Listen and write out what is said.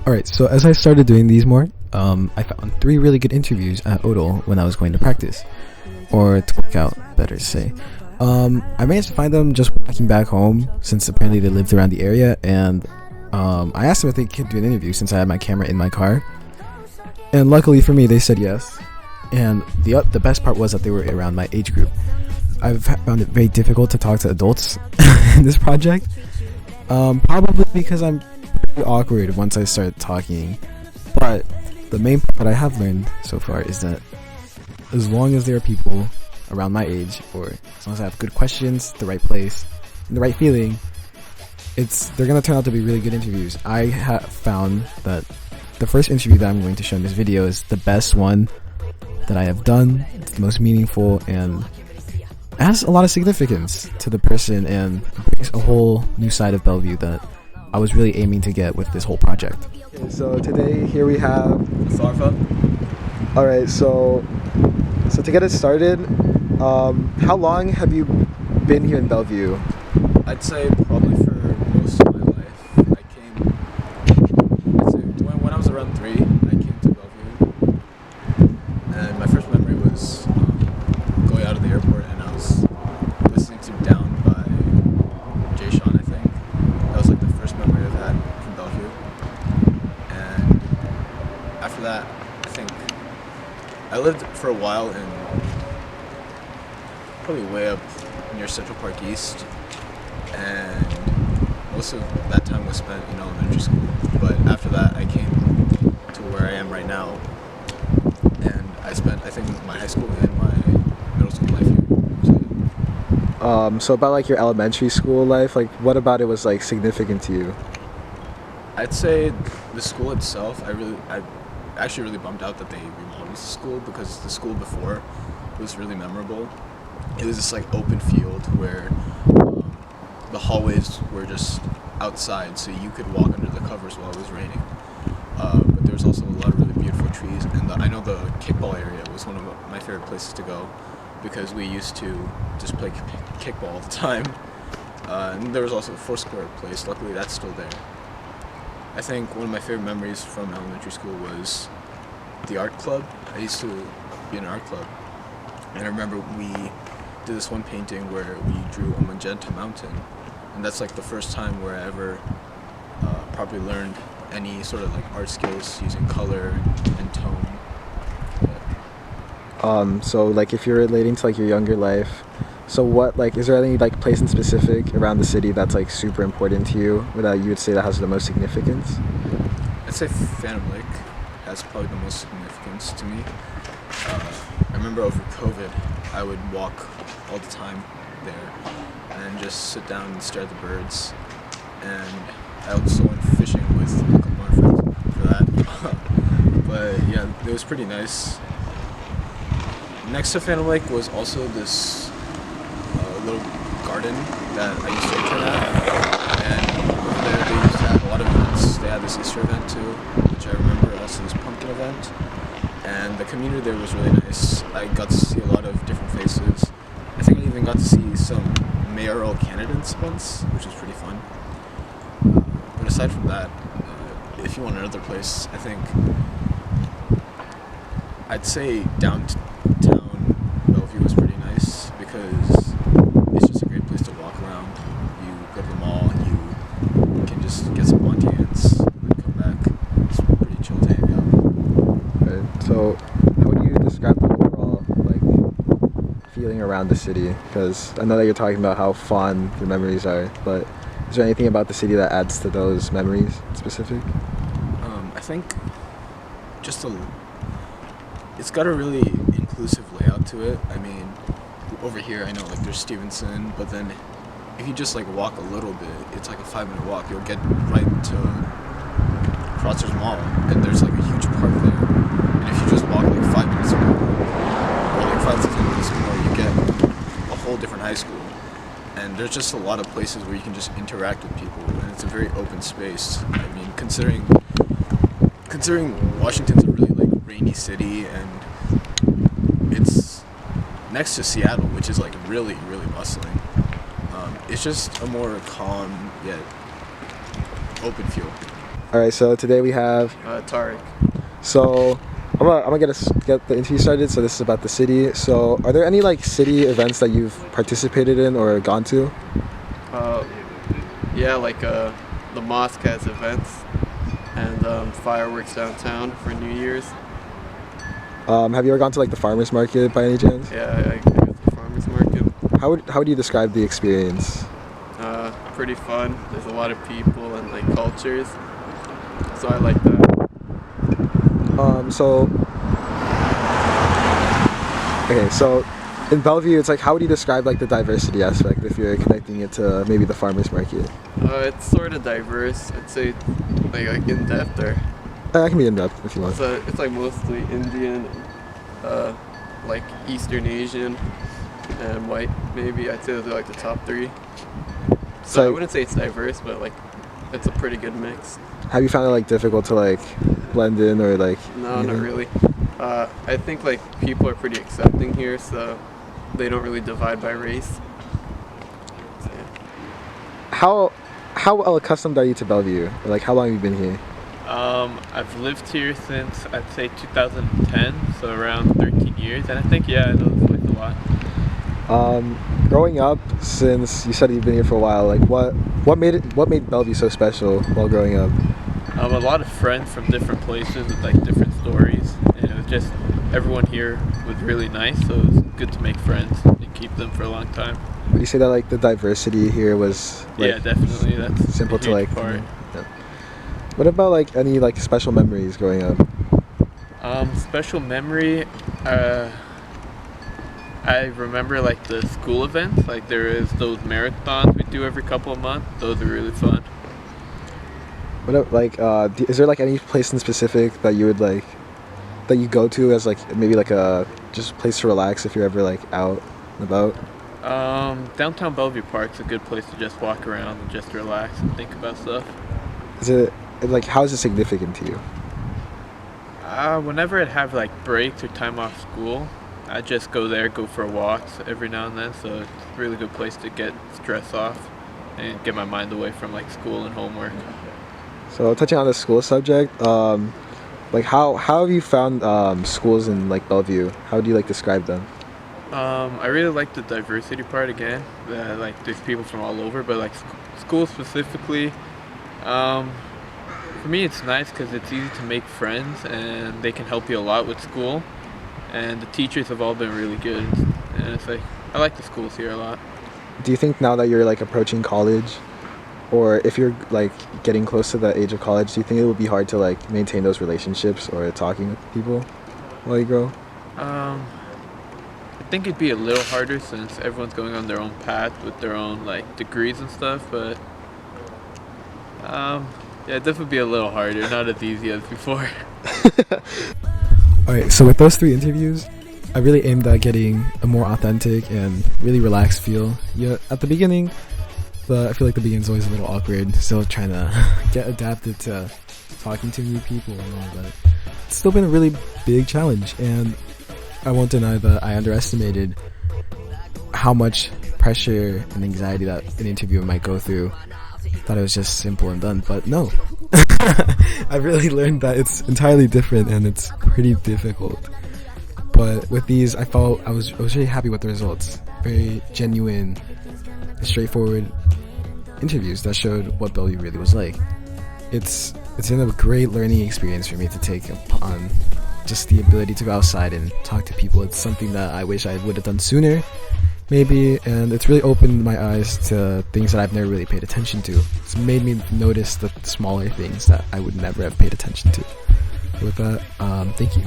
Alright, so as I started doing these more, I found 3 really good interviews at Odle when I was going to practice. Or to work out, better to say. I managed to find them just walking back home, since apparently they lived around the area, and I asked them if they could do an interview since I had my camera in my car. And luckily for me, they said yes. And the best part was that they were around my age group. I've found it very difficult to talk to adults in this project. Probably because I'm pretty awkward once I start talking. But the main part that I have learned so far is that as long as there are people around my age, or as long as I have good questions, the right place, and the right feeling, they're gonna turn out to be really good interviews. I have found that the first interview that I'm going to show in this video is the best one that I have done. It's the most meaningful and has a lot of significance to the person and brings a whole new side of Bellevue that I was really aiming to get with this whole project. Okay, so today here we have Sarfa. Alright, so to get it started, how long have you been here in Bellevue? I'd say probably for most of my life. I'd say when I was around 3, I came to Bellevue. And my first memory was going out of the airport and I was listening to Down by Jay Sean, I think. That was like the first memory I've had from Bellevue. And after that, I think I lived for a while in probably way up near Central Park East, and most of that time was spent in elementary school. But after that, I came to where I am right now, and I spent, I think, my high school and my middle school life here. So about like your elementary school life, like what about it was like significant to you? I'd say the school itself, I actually really bummed out that they remodeled the school, because the school before was really memorable. It was this like open field where the hallways were just outside, so you could walk under the covers while it was raining. But there was also a lot of really beautiful trees, and I know the kickball area was one of my favorite places to go, because we used to just play kickball all the time. And there was also a Foursquare place. Luckily, that's still there. I think one of my favorite memories from elementary school was the art club. I used to be in an art club, and I remember we did this one painting where we drew a magenta mountain, and that's like the first time where I ever probably learned any sort of like art skills using color and tone. So like if you're relating to like your younger life, so what, like, is there any like place in specific around the city that's like super important to you, that you would say that has the most significance? I'd say Phantom Lake has probably the most significance to me. I remember over COVID, I would walk all the time there and just sit down and stare at the birds. And I also went fishing with a couple of friends for that. But yeah, it was pretty nice. Next to Phantom Lake was also this little garden that I used to intern at. And over there they used to have a lot of events. They had this Easter event too, which I remember, also this pumpkin event. And the community there was really nice. I got to see a lot of different faces. I think I even got to see some mayoral candidates once, which was pretty fun. But aside from that, if you want another place, I think I'd say downtown Bellevue was pretty nice, because it's just a great place to walk around. You go to the mall, you can just get some Montians and then come back. It's pretty chill to hang out. Right. So how would you describe the overall like feeling around the city? Because I know that you're talking about how fond your memories are, but is there anything about the city that adds to those memories specific? I think just it's got a really inclusive layout to it. I mean, over here I know like there's Stevenson, but then if you just like walk a little bit, it's like a 5-minute walk, you'll get right to Crotzer's Mall, and there's like a huge park there. And if you just walk like 5 minutes more, or like 5 to 10 minutes more, you get a whole different high school. And there's just a lot of places where you can just interact with people, and it's a very open space. I mean, considering Washington's a really like rainy city, and it's next to Seattle, which is like really, really bustling. It's just a more calm yet open feel. All right, so today we have. Tariq. So I'm gonna get the interview started. So this is about the city. So are there any like city events that you've participated in or gone to? Yeah, like the mosque has events and fireworks downtown for New Year's. Have you ever gone to like the farmers market by any chance? Yeah, I go to the farmers market. How would you describe the experience? Pretty fun. There's a lot of people and like cultures, so I like that. So in Bellevue, it's like, how would you describe like the diversity aspect if you're connecting it to maybe the farmers market? It's sort of diverse. I'd say like in depth or. I can be in depth if you want. It's like mostly Indian, like Eastern Asian, and white. Maybe I'd say those are like the top three. So I wouldn't say it's diverse, but like it's a pretty good mix. Have you found it like difficult to like blend in or like? No, not really. I think like people are pretty accepting here, so they don't really divide by race. So, yeah. How well accustomed are you to Bellevue? Like how long have you been here? I've lived here since I'd say 2010, so around 13 years, and I think I know this place a lot. Growing up, since you said you've been here for a while, like what made Bellevue so special while growing up? A lot of friends from different places with like different stories, and it was just everyone here was really nice, so it was good to make friends and keep them for a long time. Would you say that like the diversity here was like, yeah, definitely, that's simple a to huge like part. Yeah. What about like any like special memories growing up? Special memory, I remember like the school events, like there is those marathons we do every couple of months. Those are really fun. What like is there like any place in specific that you would like that you go to as like maybe like a just place to relax if you're ever like out and about? Downtown Bellevue Park's a good place to just walk around and just relax and think about stuff. Is it like how is it significant to you? Whenever I'd have like breaks or time off school, I just go there, go for walks every now and then, so it's a really good place to get stress off and get my mind away from like school and homework. So touching on the school subject, like how have you found schools in like Bellevue? How do you like describe them? I really like the diversity part again. Like there's people from all over, but like school specifically, for me it's nice because it's easy to make friends and they can help you a lot with school. And the teachers have all been really good, and it's like I like the schools here a lot. Do you think now that you're like approaching college, or if you're like getting close to the age of college, do you think it would be hard to like maintain those relationships or talking with people while you grow? I think it'd be a little harder since everyone's going on their own path with their own like degrees and stuff, but yeah, this would be a little harder, not as easy as before. Alright, so with those 3 interviews, I really aimed at getting a more authentic and really relaxed feel. Yeah, at the beginning, I feel like the beginning's always a little awkward, still trying to get adapted to talking to new people and all that. It's still been a really big challenge, and I won't deny that I underestimated how much pressure and anxiety that an interviewer might go through. Thought it was just simple and done, but no. I really learned that it's entirely different and it's pretty difficult. But with these, I was really happy with the results. Very genuine, straightforward interviews that showed what Bellevue really was like. It's been a great learning experience for me to take on just the ability to go outside and talk to people. It's something that I wish I would have done sooner, maybe, and it's really opened my eyes to things that I've never really paid attention to. It's made me notice the smaller things that I would never have paid attention to. With that, thank you.